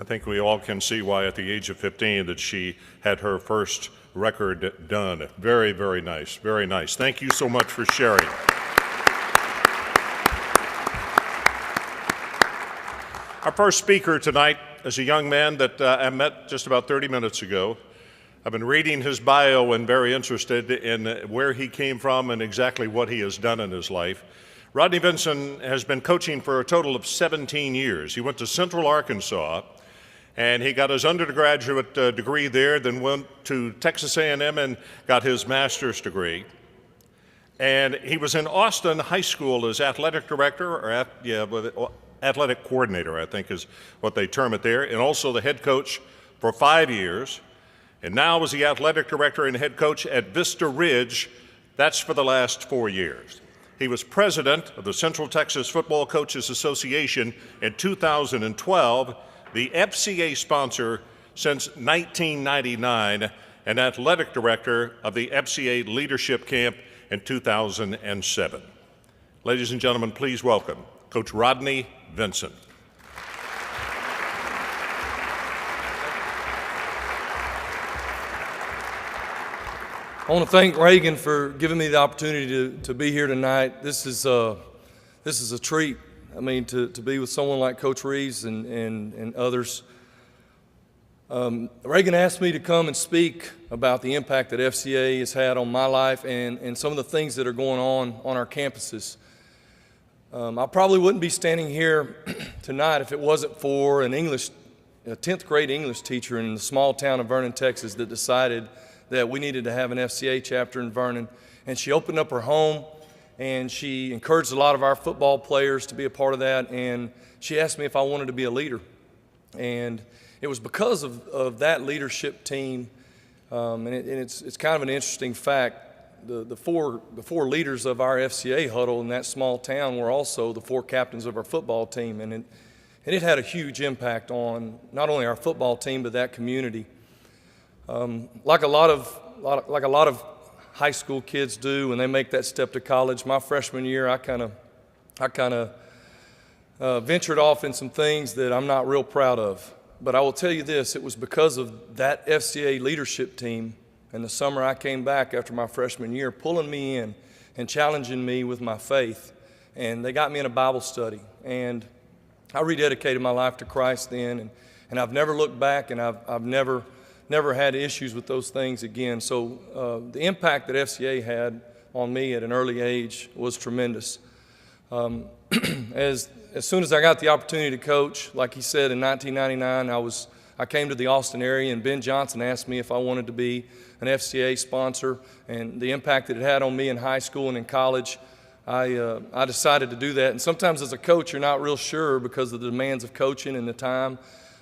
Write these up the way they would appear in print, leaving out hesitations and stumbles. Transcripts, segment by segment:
I think we all can see why at the age of 15 that she had her first record done. Very, very nice, very nice. Thank you so much for sharing. Our first speaker tonight is a young man that I met just about 30 minutes ago. I've been reading his bio and very interested in where he came from and exactly what he has done in his life. Rodney Vincent has been coaching for a total of 17 years. He went to Central Arkansas, and he got his undergraduate degree there, then went to Texas A&M and got his master's degree. And he was in Austin High School as athletic director, or athletic coordinator, I think is what they term it there, and also the head coach for 5 years. And now is the athletic director and head coach at Vista Ridge. That's for the last 4 years. He was president of the Central Texas Football Coaches Association in 2012, the FCA sponsor since 1999, and athletic director of the FCA Leadership Camp in 2007. Ladies and gentlemen, please welcome Coach Rodney Vincent. I want to thank Reagan for giving me the opportunity to be here tonight. This is a treat. I mean, to be with someone like Coach Reeves and others. Reagan asked me to come and speak about the impact that FCA has had on my life and some of the things that are going on our campuses. I probably wouldn't be standing here tonight if it wasn't for a 10th grade English teacher in the small town of Vernon, Texas, that decided that we needed to have an FCA chapter in Vernon. And she opened up her home, and she encouraged a lot of our football players to be a part of that, and she asked me if I wanted to be a leader. And it was because of that leadership team, and it's kind of an interesting fact. The four leaders of our FCA huddle in that small town were also the 4 captains of our football team, and it had a huge impact on not only our football team but that community. Like a lot of high school kids do when they make that step to college, my freshman year I kind of ventured off in some things that I'm not real proud of. But I will tell you this: it was because of that FCA leadership team and the summer I came back after my freshman year, pulling me in and challenging me with my faith. And they got me in a Bible study. And I rededicated my life to Christ then, and I've never looked back, and I've never had issues with those things again. So the impact that FCA had on me at an early age was tremendous. As soon as I got the opportunity to coach, like he said, in 1999, I came to the Austin area, and Ben Johnson asked me if I wanted to be an FCA sponsor, and the impact that it had on me in high school and in college, I decided to do that. And sometimes as a coach, you're not real sure because of the demands of coaching and the time.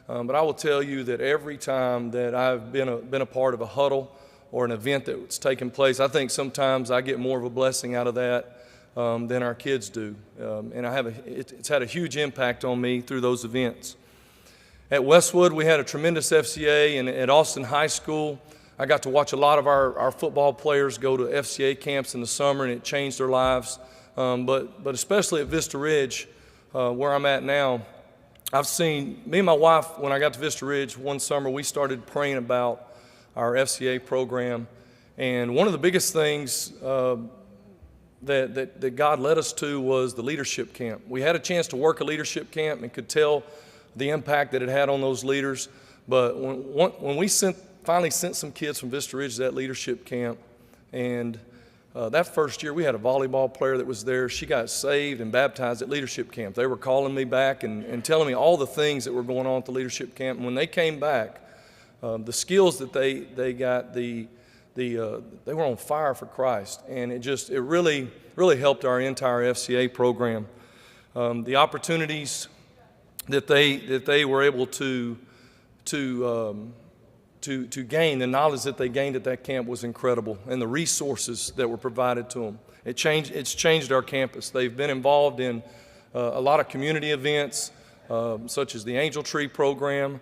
But I will tell you that every time that I've been a part of a huddle or an event that's taken place, I think sometimes I get more of a blessing out of that than our kids do. And it's had a huge impact on me through those events. At Westwood, we had a tremendous FCA, and at Austin High School, I got to watch a lot of our football players go to FCA camps in the summer, and it changed their lives. But especially at Vista Ridge, where I'm at now, I've seen, me and my wife, when I got to Vista Ridge one summer, we started praying about our FCA program. And one of the biggest things that God led us to was the leadership camp. We had a chance to work a leadership camp and could tell the impact that it had on those leaders. But when we finally sent some kids from Vista Ridge to that leadership camp, and that first year we had a volleyball player that was there. She got saved and baptized at leadership camp. They were calling me back and telling me all the things that were going on at the leadership camp. And when they came back, the skills that they got, they were on fire for Christ, and it really helped our entire FCA program. The opportunities that they were able to gain, the knowledge that they gained at that camp was incredible, and the resources that were provided to them. It's changed our campus. They've been involved in a lot of community events, such as the Angel Tree program.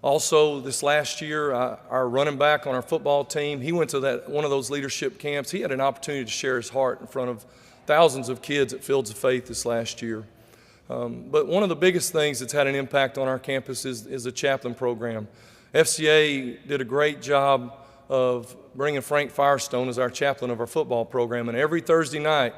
Also, this last year, our running back on our football team, he went to one of those leadership camps. He had an opportunity to share his heart in front of thousands of kids at Fields of Faith this last year. But one of the biggest things that's had an impact on our campus is the chaplain program. FCA did a great job of bringing Frank Firestone as our chaplain of our football program, and every Thursday night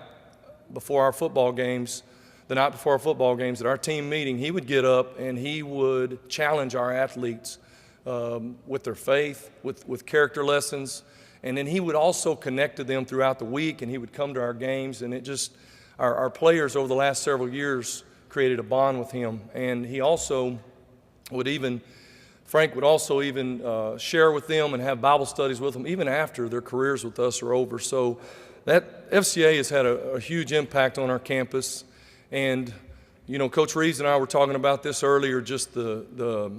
before our football games, the night before our football games at our team meeting, he would get up and he would challenge our athletes with their faith, with character lessons, and then he would also connect to them throughout the week, and he would come to our games, and it just, our players over the last several years created a bond with him. And he also would even, Frank would also even share with them and have Bible studies with them even after their careers with us are over. So that FCA has had a huge impact on our campus. And, you know, Coach Reeves and I were talking about this earlier, just the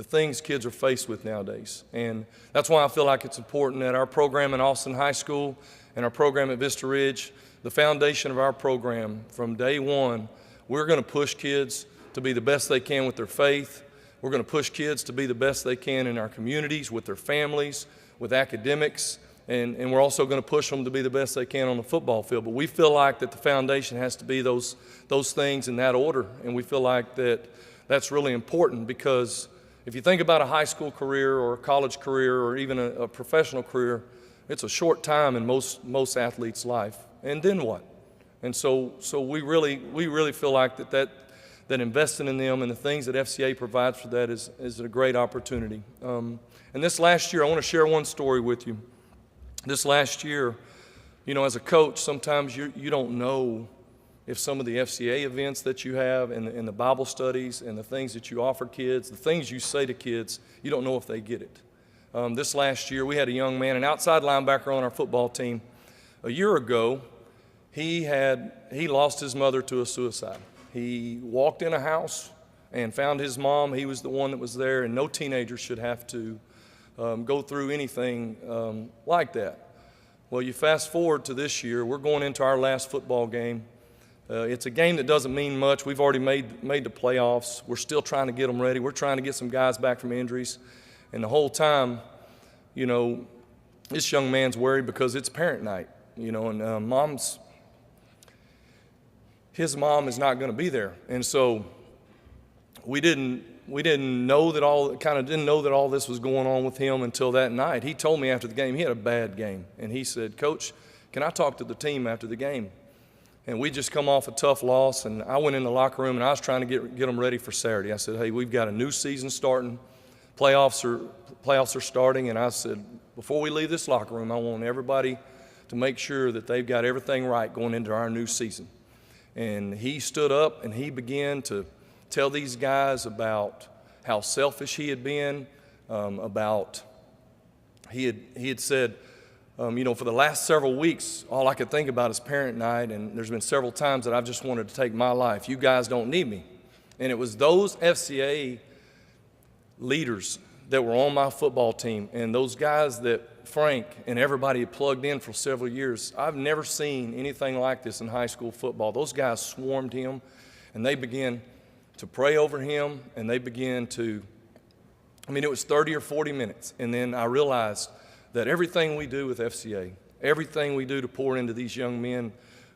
things kids are faced with nowadays. And that's why I feel like it's important that our program in Austin High School and our program at Vista Ridge, the foundation of our program from day one, we're going to push kids to be the best they can with their faith. We're going to push kids to be the best they can in our communities, with their families, with academics, and we're also going to push them to be the best they can on the football field. But we feel like that the foundation has to be those things in that order, and we feel like that's really important, because if you think about a high school career or a college career or even a professional career, it's a short time in most athletes' life. And then what? And so we really feel like that investing in them and the things that FCA provides for that is a great opportunity. And this last year, I want to share one story with you. This last year, you know, as a coach, sometimes you don't know if some of the FCA events that you have and the Bible studies and the things that you offer kids, the things you say to kids, you don't know if they get it. This last year, we had a young man, an outside linebacker on our football team. A year ago, he lost his mother to a suicide. He walked in a house and found his mom. He was the one that was there, and no teenager should have to go through anything like that. Well, you fast forward to this year, we're going into our last football game. It's a game that doesn't mean much. We've already made the playoffs. We're still trying to get them ready. We're trying to get some guys back from injuries. And the whole time, you know, this young man's worried because it's parent night, you know, and his mom is not going to be there. And so we didn't know that all this was going on with him until that night. He told me after the game, he had a bad game. And he said, "Coach, can I talk to the team after the game?" And we just come off a tough loss, and I went in the locker room and I was trying to get them ready for Saturday. I said, "Hey, we've got a new season starting. Playoffs are starting." And I said, before we leave this locker room, I want everybody to make sure that they've got everything right going into our new season. And he stood up and he began to tell these guys about how selfish he had been, he had said, you know, for the last several weeks, all I could think about is parent night, and there's been several times that I've just wanted to take my life. You guys don't need me. And it was those FCA leaders that were on my football team, and those guys that Frank and everybody had plugged in for several years. I've never seen anything like this in high school football. Those guys swarmed him, and they began to pray over him, and they began to, it was 30 or 40 minutes. And then I realized that everything we do with FCA, everything we do to pour into these young men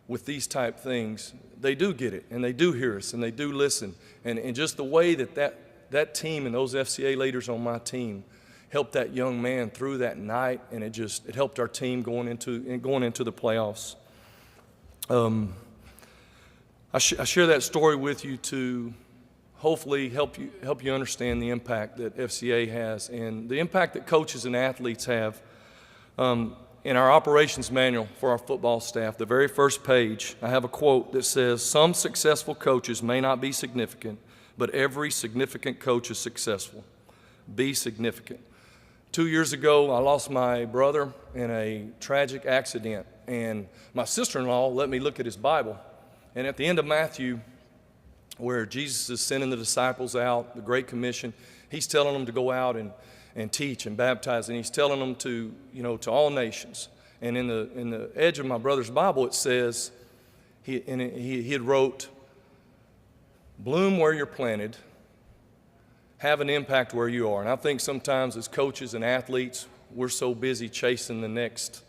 with these type things, they do get it, and they do hear us, and they do listen. And just the way that team and those FCA leaders on my team helped that young man through that night, and it helped our team going into the playoffs. I share that story with you to hopefully help you understand the impact that FCA has and the impact that coaches and athletes have. In our operations manual for our football staff, the very first page, I have a quote that says, "Some successful coaches may not be significant, but every significant coach is successful. Be significant." 2 years ago, I lost my brother in a tragic accident, and my sister-in-law let me look at his Bible. And at the end of Matthew, where Jesus is sending the disciples out, the Great Commission, he's telling them to go out and teach and baptize, and he's telling them to all nations. And in the edge of my brother's Bible, it says, he had wrote, "Bloom where you're planted, have an impact where you are." And I think sometimes as coaches and athletes, we're so busy chasing the next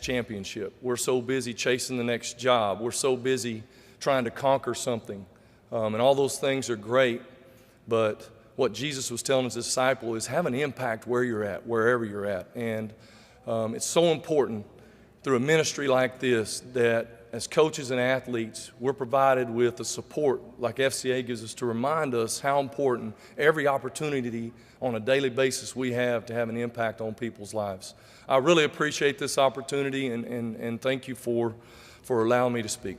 championship. We're so busy chasing the next job. We're so busy trying to conquer something. And all those things are great, but what Jesus was telling his disciple is have an impact where you're at, wherever you're at. And it's so important through a ministry like this that as coaches and athletes, we're provided with the support like FCA gives us to remind us how important every opportunity on a daily basis we have to have an impact on people's lives. I really appreciate this opportunity and thank you for allowing me to speak.